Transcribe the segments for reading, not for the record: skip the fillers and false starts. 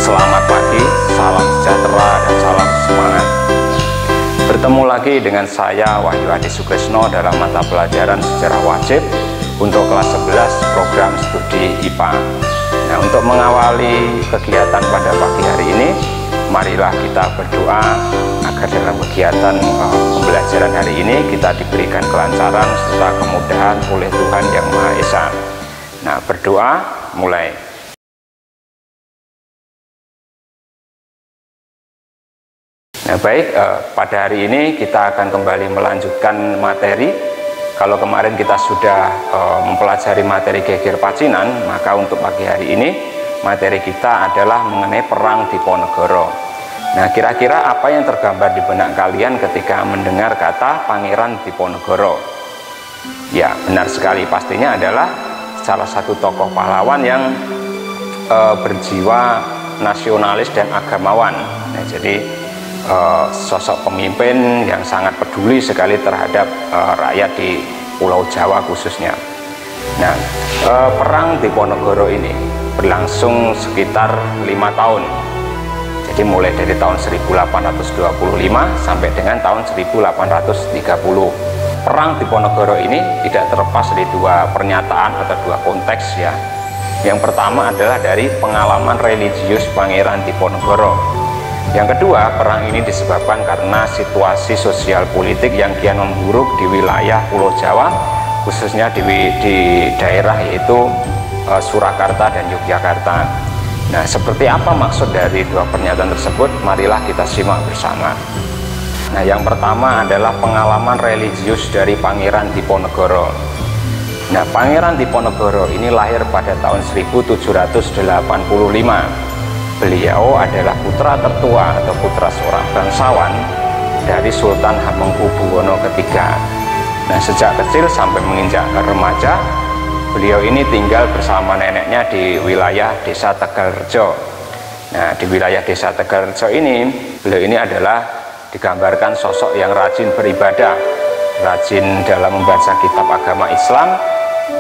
Selamat pagi, salam sejahtera dan salam semangat. Bertemu lagi dengan saya Wahyu Adi Sukresno dalam mata pelajaran sejarah wajib untuk kelas 11 program studi IPA. Nah, untuk mengawali kegiatan pada pagi hari ini, marilah kita berdoa agar dalam kegiatan pembelajaran hari ini kita diberikan kelancaran serta kemudahan oleh Tuhan Yang Maha Esa. Nah, berdoa mulai. Nah, baik, pada hari ini kita akan kembali melanjutkan materi. Kalau kemarin kita sudah mempelajari materi geger Pacinan, maka untuk pagi hari ini materi kita adalah mengenai perang Diponegoro. Nah, kira-kira apa yang tergambar di benak kalian ketika mendengar kata Pangeran Diponegoro? Ya, benar sekali, pastinya adalah salah satu tokoh pahlawan yang berjiwa nasionalis dan agamawan. Nah, jadi sosok pemimpin yang sangat peduli sekali terhadap rakyat di Pulau Jawa khususnya. Nah, perang Diponegoro ini berlangsung sekitar 5 tahun. Jadi mulai dari tahun 1825 sampai dengan tahun 1830. Perang Diponegoro ini tidak terlepas dari dua pernyataan atau dua konteks ya. Yang pertama adalah dari pengalaman religius Pangeran Diponegoro. Yang kedua, perang ini disebabkan karena situasi sosial politik yang kian memburuk di wilayah Pulau Jawa, khususnya di daerah yaitu Surakarta dan Yogyakarta. Nah, seperti apa maksud dari dua pernyataan tersebut? Marilah kita simak bersama. Nah, yang pertama adalah pengalaman religius dari Pangeran Diponegoro. Nah, Pangeran Diponegoro ini lahir pada tahun 1785. Beliau adalah putra tertua atau putra seorang bangsawan dari Sultan Hamengkubuwono III. Nah, sejak kecil sampai menginjak remaja, beliau ini tinggal bersama neneknya di wilayah Desa Tegalrejo. Nah, di wilayah Desa Tegalrejo ini, beliau ini adalah digambarkan sosok yang rajin beribadah, rajin dalam membaca kitab agama Islam,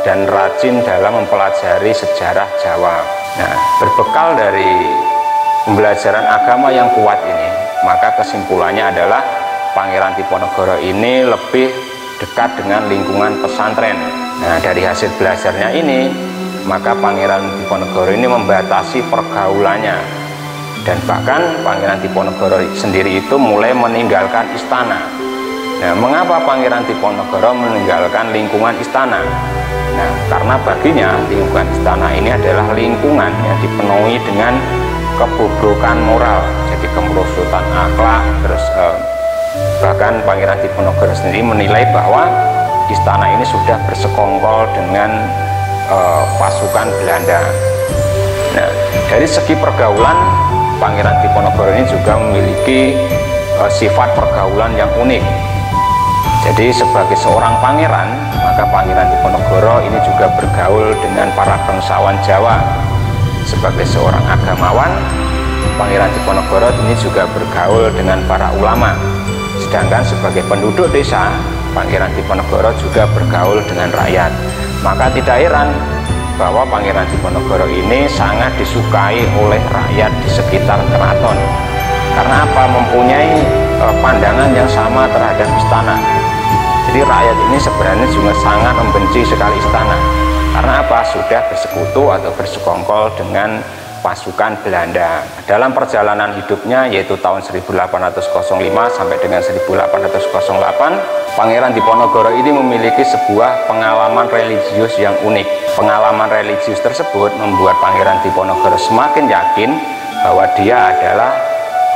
dan rajin dalam mempelajari sejarah Jawa. Nah, berbekal dari pembelajaran agama yang kuat ini, maka kesimpulannya adalah Pangeran Diponegoro ini lebih dekat dengan lingkungan pesantren. Nah, dari hasil belajarnya ini, maka Pangeran Diponegoro ini membatasi pergaulannya, dan bahkan Pangeran Diponegoro sendiri itu mulai meninggalkan istana. Nah, mengapa Pangeran Diponegoro meninggalkan lingkungan istana? Nah, karena baginya lingkungan istana ini adalah lingkungan yang dipenuhi dengan kebobrokan moral, jadi kemerosotan akhlak. Terus bahkan Pangeran Diponegoro sendiri menilai bahwa istana ini sudah bersekongkol dengan pasukan Belanda. Nah, dari segi pergaulan, Pangeran Diponegoro ini juga memiliki sifat pergaulan yang unik. Jadi sebagai seorang pangeran, maka Pangeran Diponegoro ini juga bergaul dengan para bangsawan Jawa. Sebagai seorang agamawan, Pangeran Diponegoro ini juga bergaul dengan para ulama. Sedangkan sebagai penduduk desa, Pangeran Diponegoro juga bergaul dengan rakyat. Maka tidak heran bahwa Pangeran Diponegoro ini sangat disukai oleh rakyat di sekitar keraton. Karena apa? Mempunyai pandangan yang sama terhadap istana. Jadi rakyat ini sebenarnya juga sangat membenci sekali istana. Karena apa? Sudah bersekutu atau bersekongkol dengan pasukan Belanda. Dalam perjalanan hidupnya, yaitu tahun 1805 sampai dengan 1808, Pangeran Diponegoro ini memiliki sebuah pengalaman religius yang unik. Pengalaman religius tersebut membuat Pangeran Diponegoro semakin yakin bahwa dia adalah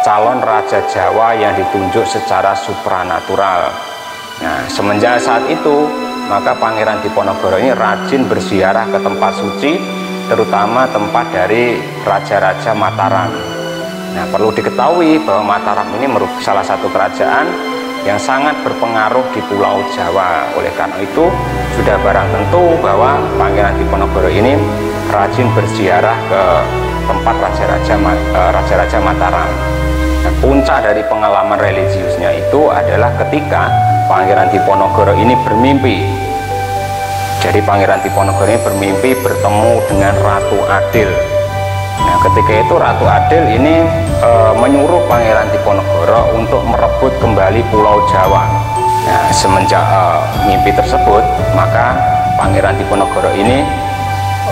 calon Raja Jawa yang ditunjuk secara supranatural. Nah, semenjak saat itu, maka Pangeran Diponegoro ini rajin berziarah ke tempat suci, terutama tempat dari Raja-Raja Mataram. Nah, perlu diketahui bahwa Mataram ini merupakan salah satu kerajaan yang sangat berpengaruh di Pulau Jawa. Oleh karena itu, sudah barang tentu bahwa Pangeran Diponegoro ini rajin berziarah ke tempat Raja-Raja Mataram. Nah, puncak dari pengalaman religiusnya itu adalah ketika Pangeran Diponegoro ini bermimpi. Jadi Pangeran Diponegoro ini bermimpi bertemu dengan Ratu Adil. Nah, ketika itu Ratu Adil ini menyuruh Pangeran Diponegoro untuk merebut kembali Pulau Jawa. Nah, semenjak mimpi tersebut, maka Pangeran Diponegoro ini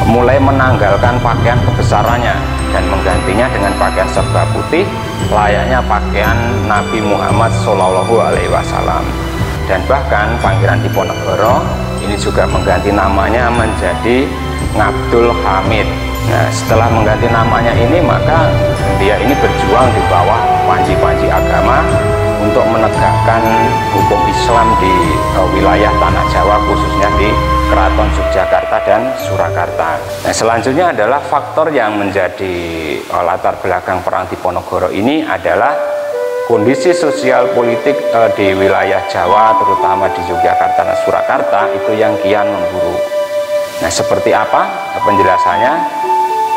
mulai menanggalkan pakaian kebesarannya dan menggantinya dengan pakaian serba putih layaknya pakaian Nabi Muhammad Shallallahu Alaihi Wasallam. Dan bahkan Pangeran Diponegoro ini juga mengganti namanya menjadi Ngabdul Hamid. Nah, setelah mengganti namanya ini, maka dia ini berjuang di bawah panji-panji agama untuk menegakkan hukum Islam di wilayah Tanah Jawa, khususnya di Keraton Yogyakarta dan Surakarta. Nah, selanjutnya adalah faktor yang menjadi latar belakang perang Diponegoro ini adalah kondisi sosial politik di wilayah Jawa, terutama di Yogyakarta dan Surakarta, itu yang kian memburuk. Nah, seperti apa penjelasannya?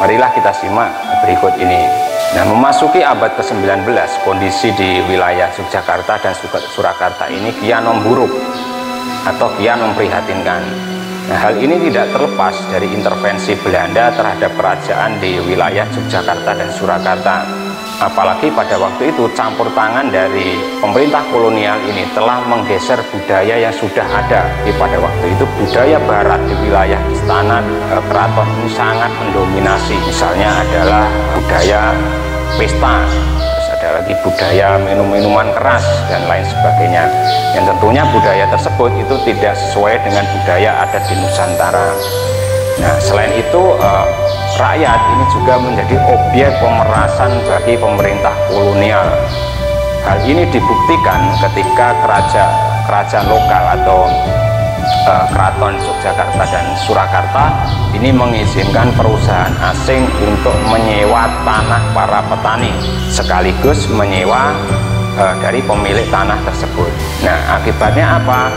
Marilah kita simak berikut ini. Nah, memasuki abad ke-19, kondisi di wilayah Yogyakarta dan Surakarta ini kian memburuk atau kian memprihatinkan. Nah, hal ini tidak terlepas dari intervensi Belanda terhadap kerajaan di wilayah Yogyakarta dan Surakarta. Apalagi pada waktu itu campur tangan dari pemerintah kolonial ini telah menggeser budaya yang sudah ada. Pada waktu itu budaya barat di wilayah istana keraton ini sangat mendominasi. Misalnya adalah budaya pesta, terus ada lagi budaya minum-minuman keras dan lain sebagainya. Yang tentunya budaya tersebut itu tidak sesuai dengan budaya adat di Nusantara. Nah, selain itu rakyat ini juga menjadi objek pemerasan bagi pemerintah kolonial. Hal ini dibuktikan ketika kerajaan lokal atau Keraton Yogyakarta dan Surakarta ini mengizinkan perusahaan asing untuk menyewa tanah para petani sekaligus menyewa dari pemilik tanah tersebut. Nah, akibatnya apa?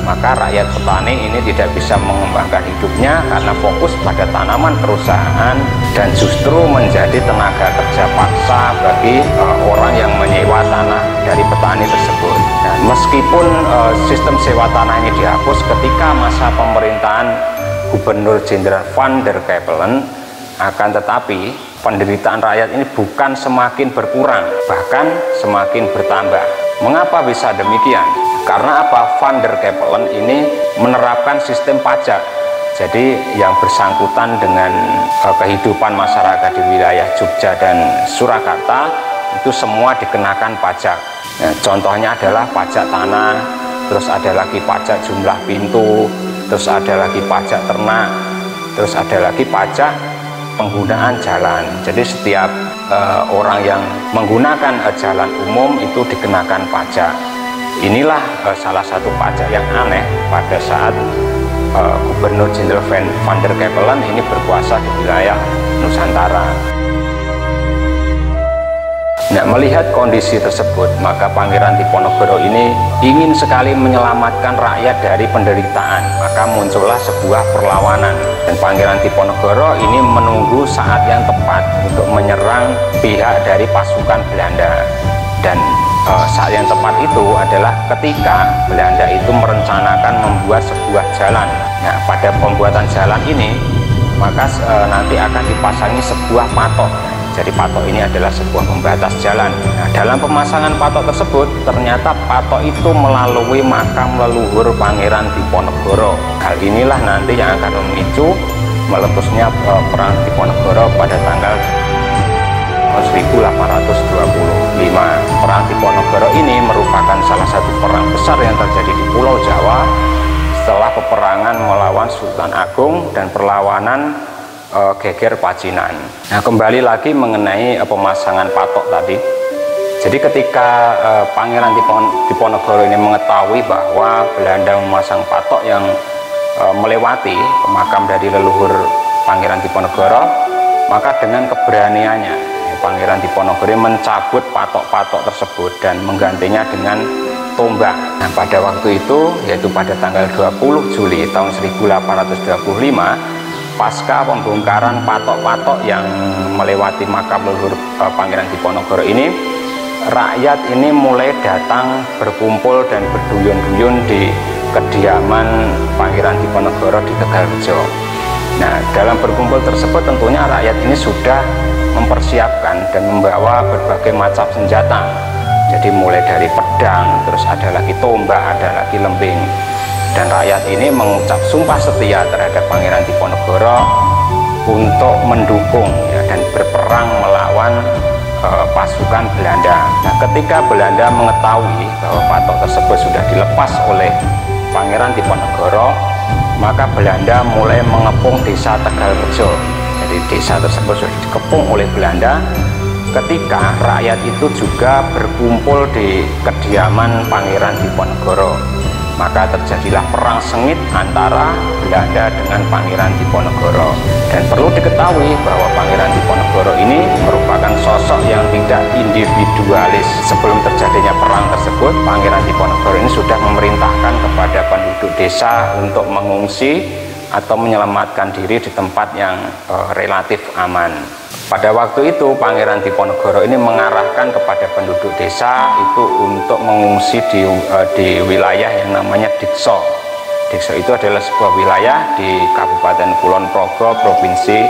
Maka rakyat petani ini tidak bisa mengembangkan hidupnya karena fokus pada tanaman perusahaan dan justru menjadi tenaga kerja paksa bagi orang yang menyewa tanah dari petani tersebut. Nah, meskipun sistem sewa tanah ini dihapus ketika masa pemerintahan Gubernur Jenderal Van der Capellen, akan tetapi penderitaan rakyat ini bukan semakin berkurang, bahkan semakin bertambah. Mengapa bisa demikian? Karena apa? Van der Capellen ini menerapkan sistem pajak. Jadi yang bersangkutan dengan kehidupan masyarakat di wilayah Jogja dan Surakarta itu semua dikenakan pajak. Nah, contohnya adalah pajak tanah, terus ada lagi pajak jumlah pintu, terus ada lagi pajak ternak, terus ada lagi pajak penggunaan jalan. Jadi setiap orang yang menggunakan jalan umum itu dikenakan pajak. Inilah salah satu pajak yang aneh pada saat Gubernur Jenderal Van der Capellen ini berkuasa di wilayah Nusantara. Nah, melihat kondisi tersebut, maka Pangeran Diponegoro ini ingin sekali menyelamatkan rakyat dari penderitaan. Maka muncullah sebuah perlawanan, dan Pangeran Diponegoro ini menunggu saat yang tepat untuk menyerang pihak dari pasukan Belanda. Dan saat yang tepat itu adalah ketika Belanda itu merencanakan membuat sebuah jalan. Nah, pada pembuatan jalan ini maka nanti akan dipasangi sebuah patok. Jadi patok ini adalah sebuah pembatas jalan. Nah, dalam pemasangan patok tersebut ternyata patok itu melalui makam leluhur Pangeran Diponegoro. Hal inilah nanti yang akan memicu meletusnya perang Diponegoro pada tanggal 1825. Perang Diponegoro ini merupakan salah satu perang besar yang terjadi di Pulau Jawa setelah peperangan melawan Sultan Agung dan perlawanan Geger Pacinan. Nah, kembali lagi mengenai pemasangan patok tadi. Jadi ketika Pangeran Diponegoro ini mengetahui bahwa Belanda memasang patok yang melewati makam dari leluhur Pangeran Diponegoro, maka dengan keberaniannya Pangeran Diponegoro mencabut patok-patok tersebut dan menggantinya dengan tombak. Nah, pada waktu itu, yaitu pada tanggal 20 Juli tahun 1825, pasca pembongkaran patok-patok yang melewati makam leluhur Pangeran Diponegoro ini, rakyat ini mulai datang berkumpul dan berduyun-duyun di kediaman Pangeran Diponegoro di Tegalrejo. Nah, dalam berkumpul tersebut tentunya rakyat ini sudah mempersiapkan dan membawa berbagai macam senjata. Jadi mulai dari pedang, terus ada lagi tombak, ada lagi lembing. Dan rakyat ini mengucap sumpah setia terhadap Pangeran Diponegoro untuk mendukung ya, dan berperang melawan pasukan Belanda. Nah, ketika Belanda mengetahui bahwa patok tersebut sudah dilepas oleh Pangeran Diponegoro, maka Belanda mulai mengepung desa Tegalrejo. Jadi desa tersebut sudah dikepung oleh Belanda. Ketika rakyat itu juga berkumpul di kediaman Pangeran Diponegoro, maka terjadilah perang sengit antara Belanda dengan Pangeran Diponegoro. Dan perlu diketahui bahwa Pangeran Diponegoro ini merupakan sosok yang tidak individualis. Sebelum terjadinya perang tersebut, Pangeran Diponegoro ini sudah memerintahkan kepada penduduk desa untuk mengungsi atau menyelamatkan diri di tempat yang relatif aman. Pada waktu itu Pangeran Diponegoro ini mengarahkan kepada penduduk desa itu untuk mengungsi di wilayah yang namanya Dikso. Dikso itu adalah sebuah wilayah di Kabupaten Kulon Progo, Provinsi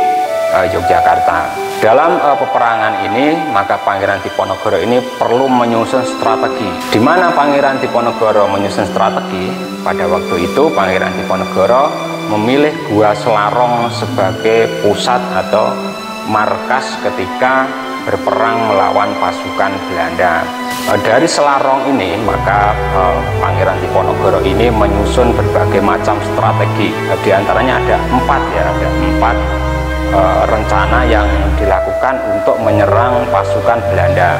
Yogyakarta. Dalam peperangan ini maka Pangeran Diponegoro ini perlu menyusun strategi. Di mana Pangeran Diponegoro menyusun strategi? Pada waktu itu Pangeran Diponegoro memilih Gua Selarong sebagai pusat atau markas ketika berperang melawan pasukan Belanda. Dari Selarong ini maka Pangeran Diponegoro ini menyusun berbagai macam strategi. Di antaranya ada empat rencana yang dilakukan untuk menyerang pasukan Belanda.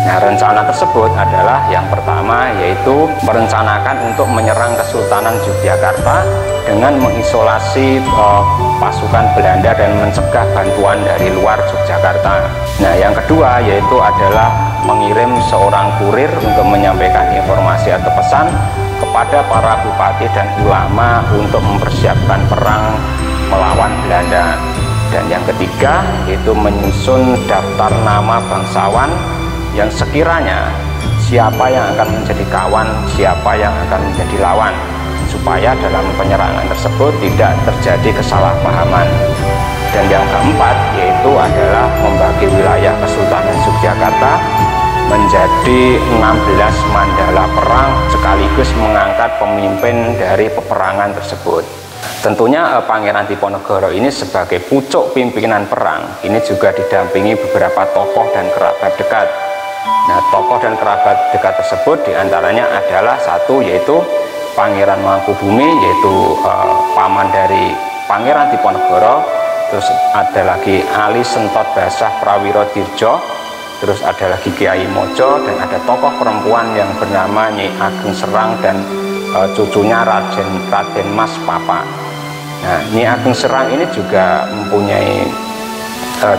Nah, rencana tersebut adalah yang pertama yaitu merencanakan untuk menyerang Kesultanan Yogyakarta dengan mengisolasi pasukan Belanda dan mencegah bantuan dari luar Yogyakarta. Nah, yang kedua yaitu adalah mengirim seorang kurir untuk menyampaikan informasi atau pesan kepada para bupati dan ulama untuk mempersiapkan perang melawan Belanda. Dan yang ketiga yaitu menyusun daftar nama bangsawan yang sekiranya siapa yang akan menjadi kawan, siapa yang akan menjadi lawan, supaya dalam penyerangan tersebut tidak terjadi kesalahpahaman. Dan yang keempat yaitu adalah membagi wilayah Kesultanan Yogyakarta menjadi 16 mandala perang sekaligus mengangkat pemimpin dari peperangan tersebut. Tentunya Pangeran Diponegoro ini sebagai pucuk pimpinan perang ini juga didampingi beberapa tokoh dan kerabat dekat. Nah, tokoh dan kerabat dekat tersebut diantaranya adalah satu yaitu Pangeran Mangkubumi, yaitu paman dari Pangeran Diponegoro. Terus ada lagi Ali Sentot Basah Prawiro Dirjo, terus ada lagi Kiai Mojo, dan ada tokoh perempuan yang bernama Nyi Ageng Serang dan cucunya Raden Mas Papa. Nah, Nyi Ageng Serang ini juga mempunyai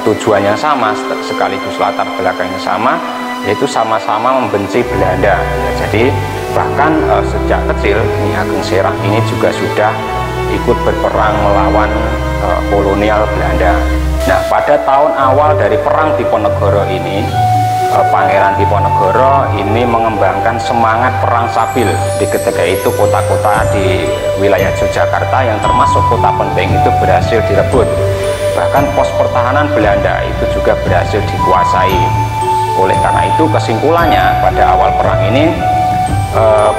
tujuan yang sama sekaligus latar belakang yang sama, yaitu sama-sama membenci Belanda. Ya, jadi bahkan sejak kecil Nyi Ageng Serang ini juga sudah ikut berperang melawan kolonial Belanda. Nah, pada tahun awal dari perang Diponegoro ini, Pangeran Diponegoro ini mengembangkan semangat perang sabil. Di ketika itu kota-kota di wilayah Yogyakarta yang termasuk kota penting itu berhasil direbut. Bahkan pos pertahanan Belanda itu juga berhasil dikuasai. Oleh karena itu kesimpulannya pada awal perang ini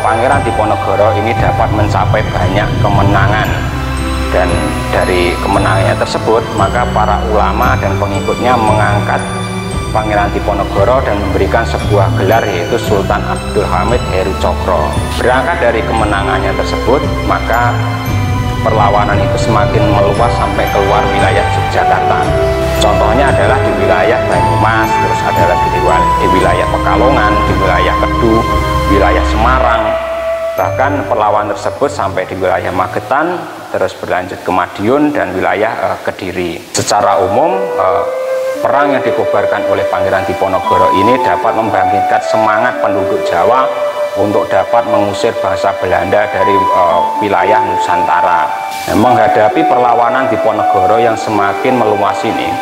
Pangeran Diponegoro ini dapat mencapai banyak kemenangan. Dan dari kemenangannya tersebut maka para ulama dan pengikutnya mengangkat Pangeran Diponegoro dan memberikan sebuah gelar yaitu Sultan Abdul Hamid Heru Cokro. Berangkat dari kemenangannya tersebut maka perlawanan itu semakin meluas sampai keluar wilayah Yogyakarta. Contohnya adalah di wilayah Banyumas, terus ada lagi di wilayah Pekalongan, di wilayah Kedu, wilayah Semarang. Bahkan perlawanan tersebut sampai di wilayah Magetan, terus berlanjut ke Madiun dan wilayah Kediri. Secara umum perang yang dikobarkan oleh Pangeran Diponegoro ini dapat membangkitkan semangat penduduk Jawa untuk dapat mengusir bangsa Belanda dari wilayah Nusantara. Menghadapi perlawanan Diponegoro yang semakin meluas ini,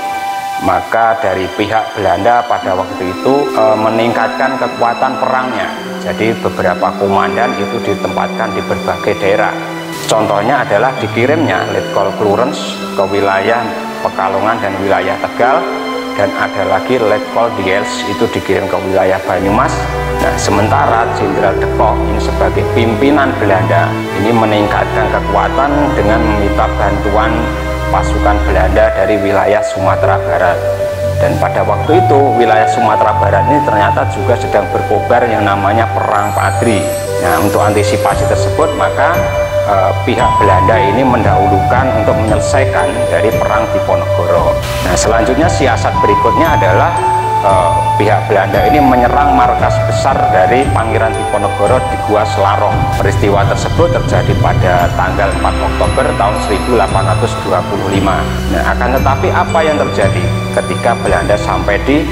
maka dari pihak Belanda pada waktu itu meningkatkan kekuatan perangnya. Jadi beberapa komandan itu ditempatkan di berbagai daerah. Contohnya adalah dikirimnya Letkol Klurens ke wilayah Pekalongan dan wilayah Tegal, dan ada lagi Letkol Diels itu dikirim ke wilayah Banyumas. Nah, sementara Jenderal de Kock ini sebagai pimpinan Belanda ini meningkatkan kekuatan dengan meminta bantuan pasukan Belanda dari wilayah Sumatera Barat. Dan pada waktu itu wilayah Sumatera Barat ini ternyata juga sedang berkobar yang namanya Perang Padri. Nah, untuk antisipasi tersebut maka pihak Belanda ini mendahulukan untuk menyelesaikan dari Perang Diponegoro. Nah, selanjutnya siasat berikutnya adalah pihak Belanda ini menyerang markas besar dari Pangeran Diponegoro di Gua Selarong. Peristiwa tersebut terjadi pada tanggal 4 Oktober tahun 1825. Nah, akan tetapi apa yang terjadi ketika Belanda sampai di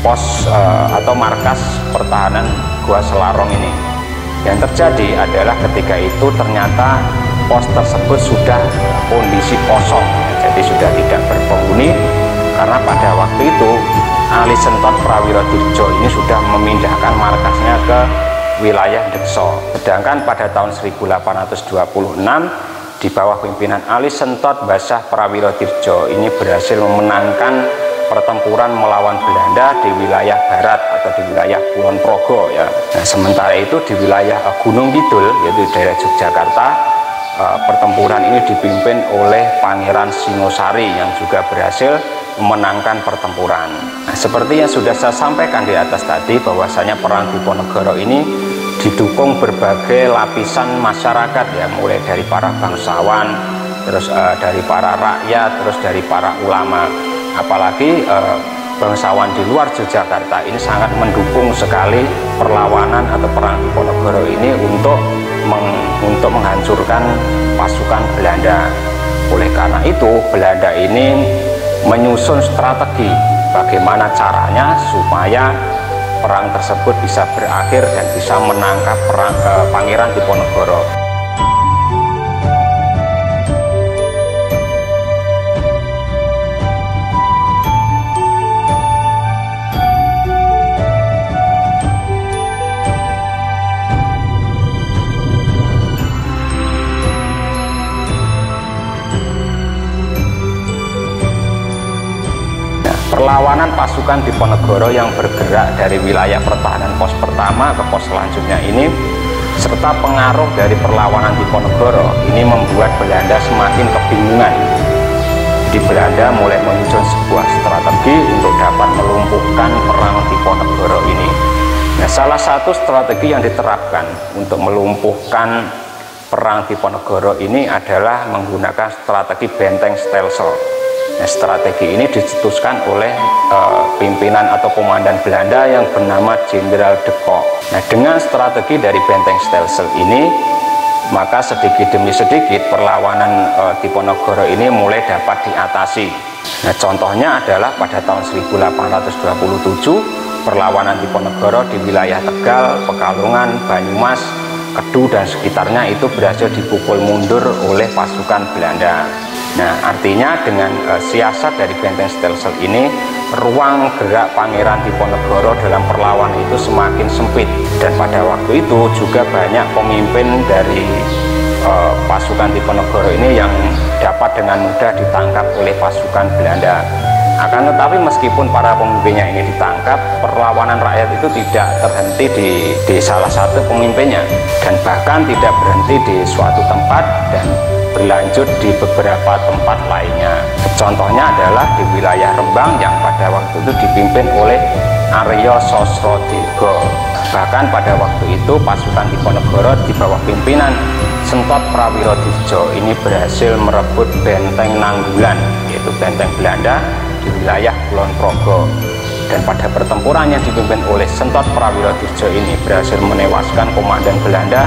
pos atau markas pertahanan Gua Selarong ini? Yang terjadi adalah ketika itu ternyata pos tersebut sudah kondisi kosong, jadi sudah tidak berpenghuni, karena pada waktu itu Ali Sentot Prawirodirjo ini sudah memindahkan markasnya ke wilayah Dekso. Sedangkan pada tahun 1826 di bawah pimpinan Ali Sentot Basah Prawirodirjo ini berhasil memenangkan pertempuran melawan Belanda di wilayah barat atau di wilayah Kulon Progo ya. Nah, sementara itu di wilayah Gunung Kidul yaitu daerah Yogyakarta, pertempuran ini dipimpin oleh Pangeran Singosari yang juga berhasil memenangkan pertempuran. Nah, seperti yang sudah saya sampaikan di atas tadi, bahwasanya Perang Diponegoro ini didukung berbagai lapisan masyarakat ya, mulai dari para bangsawan, terus dari para rakyat, terus dari para ulama. Apalagi bangsawan di luar Yogyakarta ini sangat mendukung sekali perlawanan atau Perang Diponegoro ini untuk menghancurkan pasukan Belanda. Oleh karena itu Belanda ini menyusun strategi bagaimana caranya supaya perang tersebut bisa berakhir dan bisa menangkap Pangeran Diponegoro. Perlawanan pasukan Diponegoro yang bergerak dari wilayah pertahanan pos pertama ke pos selanjutnya ini, serta pengaruh dari perlawanan Diponegoro ini membuat Belanda semakin kebingungan. Di Belanda mulai menyusun sebuah strategi untuk dapat melumpuhkan Perang Diponegoro ini. Nah, salah satu strategi yang diterapkan untuk melumpuhkan Perang Diponegoro ini adalah menggunakan strategi benteng stelsel. Nah, strategi ini dicetuskan oleh pimpinan atau komandan Belanda yang bernama Jenderal de Kock. Nah, dengan strategi dari benteng stelsel ini, maka sedikit demi sedikit perlawanan Diponegoro ini mulai dapat diatasi. Nah, contohnya adalah pada tahun 1827 perlawanan Diponegoro di wilayah Tegal, Pekalongan, Banyumas, Kedu dan sekitarnya itu berhasil dipukul mundur oleh pasukan Belanda. Nah, artinya dengan siasat dari benteng stelsel ini, ruang gerak Pangeran Diponegoro dalam perlawanan itu semakin sempit. Dan pada waktu itu juga banyak pemimpin dari pasukan Diponegoro ini yang dapat dengan mudah ditangkap oleh pasukan Belanda. Akan tetapi meskipun para pemimpinnya ini ditangkap, perlawanan rakyat itu tidak terhenti di salah satu pemimpinnya, dan bahkan tidak berhenti di suatu tempat dan berlanjut di beberapa tempat lainnya. Contohnya adalah di wilayah Rembang yang pada waktu itu dipimpin oleh Aryo Sosrodego. Bahkan pada waktu itu pasukan Diponegoro di bawah pimpinan Sentot Prawirodirjo ini berhasil merebut benteng Nanggulan, yaitu benteng Belanda di wilayah Kulon Progo. Dan pada pertempuran yang dipimpin oleh Sentot Prawirodirjo ini berhasil menewaskan komandan Belanda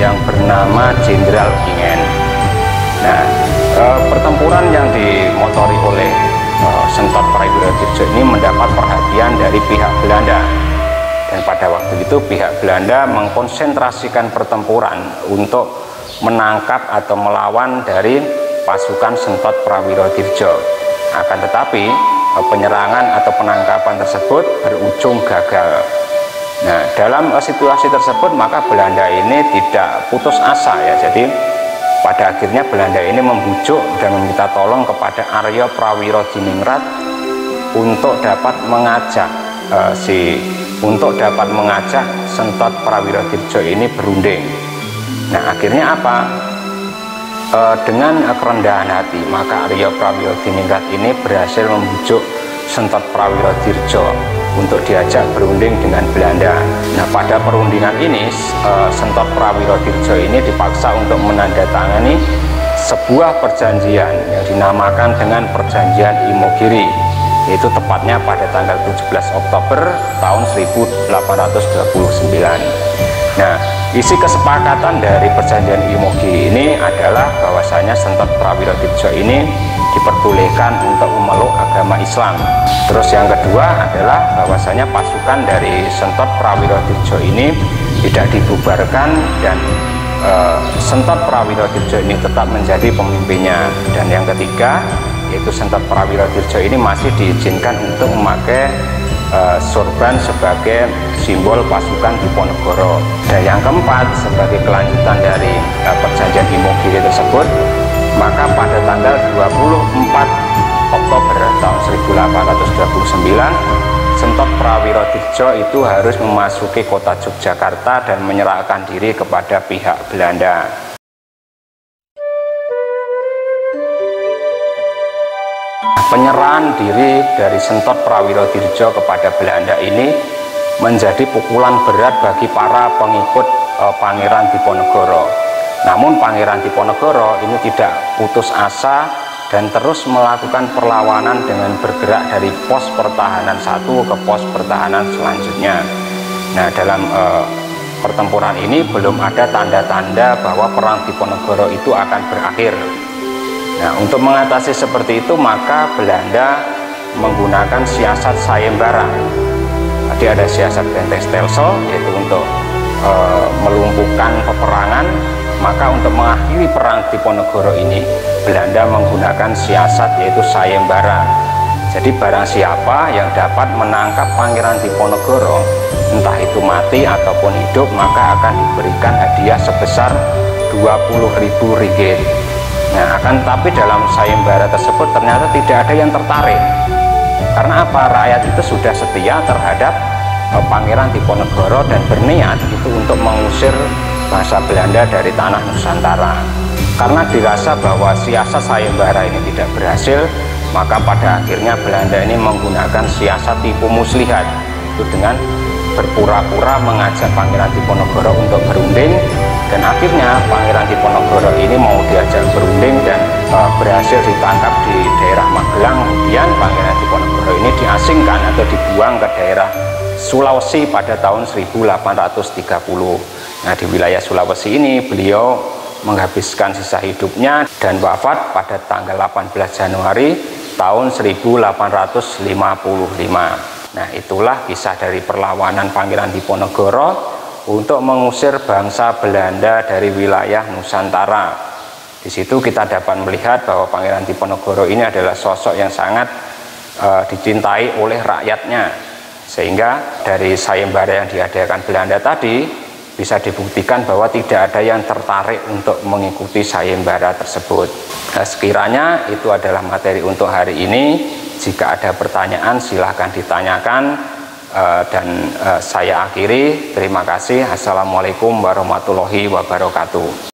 yang bernama Jenderal Ingen. Nah, pertempuran yang dimotori oleh Sentot Prawirodirjo ini mendapat perhatian dari pihak Belanda. Dan pada waktu itu pihak Belanda mengkonsentrasikan pertempuran untuk menangkap atau melawan dari pasukan Sentot Prawirodirjo. Akan tetapi penyerangan atau penangkapan tersebut berujung gagal. Nah, dalam situasi tersebut maka Belanda ini tidak putus asa ya. Jadi pada akhirnya Belanda ini membujuk dan meminta tolong kepada Arya Prawiro Diningrat untuk dapat mengajak Sentot Prawirodirjo ini berunding. Nah, akhirnya apa? Dengan kerendahan hati, maka Arya Prawiro Diningrat ini berhasil membujuk Sentot Prawirodirjo untuk diajak berunding dengan Belanda. Nah, pada perundingan ini Sentot Prawirodirjo ini dipaksa untuk menandatangani sebuah perjanjian yang dinamakan dengan Perjanjian Imogiri, yaitu tepatnya pada tanggal 17 Oktober tahun 1829. Nah, isi kesepakatan dari Perjanjian Imogiri ini adalah bahwasanya Sentot Prawirodirjo ini diperbolehkan untuk memeluk agama Islam. Terus yang kedua adalah bahwasanya pasukan dari Sentot Prawirodirjo ini tidak dibubarkan dan Sentot Prawirodirjo ini tetap menjadi pemimpinnya. Dan yang ketiga, yaitu Sentot Prawirodirjo ini masih diizinkan untuk memakai sorban sebagai simbol pasukan Diponegoro. Dan yang keempat, sebagai kelanjutan dari Perjanjian Imogiri tersebut, maka pada tanggal 24 Oktober tahun 1829, Sentot Prawirodirjo itu harus memasuki kota Yogyakarta dan menyerahkan diri kepada pihak Belanda. Penyerahan diri dari Sentot Prawirodirjo kepada Belanda ini menjadi pukulan berat bagi para pengikut Pangeran Diponegoro. Namun Pangeran Diponegoro ini tidak putus asa dan terus melakukan perlawanan dengan bergerak dari pos pertahanan satu ke pos pertahanan selanjutnya. Nah, dalam pertempuran ini belum ada tanda-tanda bahwa perang Diponegoro itu akan berakhir. Nah, untuk mengatasi seperti itu, maka Belanda menggunakan siasat sayembara. Tadi ada siasat benteng Stelsel, yaitu untuk melumpuhkan peperangan. Maka untuk mengakhiri perang Diponegoro ini, Belanda menggunakan siasat yaitu sayembara. Jadi barang siapa yang dapat menangkap Pangeran Diponegoro, entah itu mati ataupun hidup, maka akan diberikan hadiah sebesar 20.000 ringgit. Nah, tapi dalam sayembara tersebut ternyata tidak ada yang tertarik. Karena apa? Rakyat itu sudah setia terhadap Pangeran Diponegoro dan berniat itu untuk mengusir bangsa Belanda dari tanah Nusantara. Karena dirasa bahwa siasat sayembara ini tidak berhasil, maka pada akhirnya Belanda ini menggunakan siasat tipu muslihat, itu dengan berpura-pura mengajak Pangeran Diponegoro untuk berunding, dan akhirnya Pangeran Diponegoro ini mau diajak berunding dan berhasil ditangkap di daerah Magelang. Kemudian Pangeran Diponegoro ini diasingkan atau dibuang ke daerah Sulawesi pada tahun 1830. Nah, di wilayah Sulawesi ini beliau menghabiskan sisa hidupnya dan wafat pada tanggal 18 Januari tahun 1855. Nah, itulah kisah dari perlawanan Pangeran Diponegoro untuk mengusir bangsa Belanda dari wilayah Nusantara. Di situ kita dapat melihat bahwa Pangeran Diponegoro ini adalah sosok yang sangat dicintai oleh rakyatnya, sehingga dari sayembara yang diadakan Belanda tadi bisa dibuktikan bahwa tidak ada yang tertarik untuk mengikuti sayembara tersebut. Nah, sekiranya itu adalah materi untuk hari ini. Jika ada pertanyaan silahkan ditanyakan, dan saya akhiri. Terima kasih. Assalamualaikum warahmatullahi wabarakatuh.